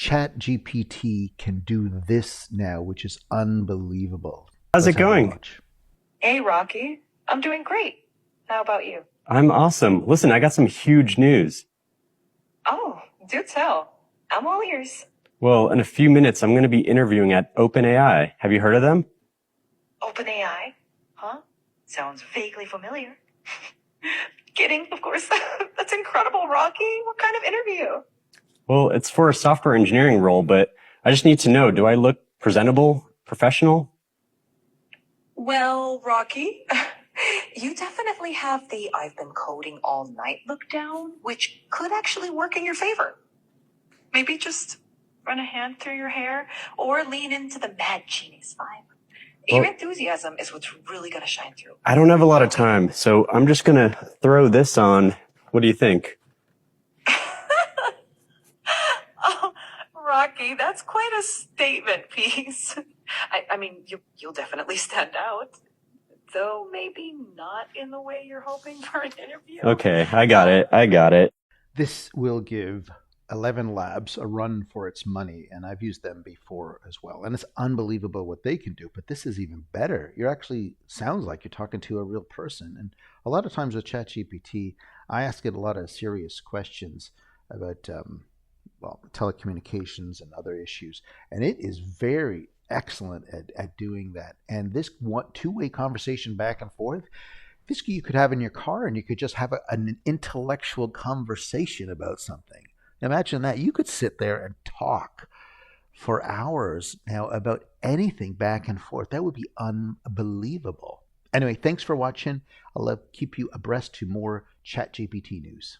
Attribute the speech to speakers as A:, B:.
A: ChatGPT can do this now, which is unbelievable.
B: How's
A: Let's
B: it
A: have a
B: going?
A: watch.
C: Hey, Rocky. I'm doing great. How about you?
B: I'm awesome. Listen, I got some huge news.
C: Oh, do tell. I'm all ears.
B: Well, in a few minutes, I'm going to be interviewing at OpenAI. Have you heard of them?
C: OpenAI? Huh? Sounds vaguely familiar. Kidding, of course. That's incredible, Rocky. What kind of interview?
B: Well, it's for a software engineering role, but I just need to know, do I look presentable, professional?
C: Well, Rocky, you definitely have the I've been coding all night look down, which could actually work in your favor. Maybe just run a hand through your hair or lean into the mad genius vibe. Your
B: Well,
C: enthusiasm is what's really going to shine through.
B: I don't have a lot of time, so I'm just going to throw this on. What do you think?
C: Oh, Rocky, that's quite a statement piece. I mean, you'll definitely stand out, though maybe not in the way you're hoping for an interview.
B: Okay, I got it.
A: This will give 11 Labs a run for its money, and I've used them before as well. And it's unbelievable what they can do, but this is even better. You're actually sounds like you're talking to a real person. And a lot of times with ChatGPT, I ask it a lot of serious questions about telecommunications and other issues, and it is very excellent at doing that. And this two-way conversation back and forth, this you could have in your car, and you could just have an intellectual conversation about something. Imagine that. You could sit there and talk for hours now about anything back and forth. That would be unbelievable. Anyway, thanks for watching. I'll keep you abreast to more ChatGPT news.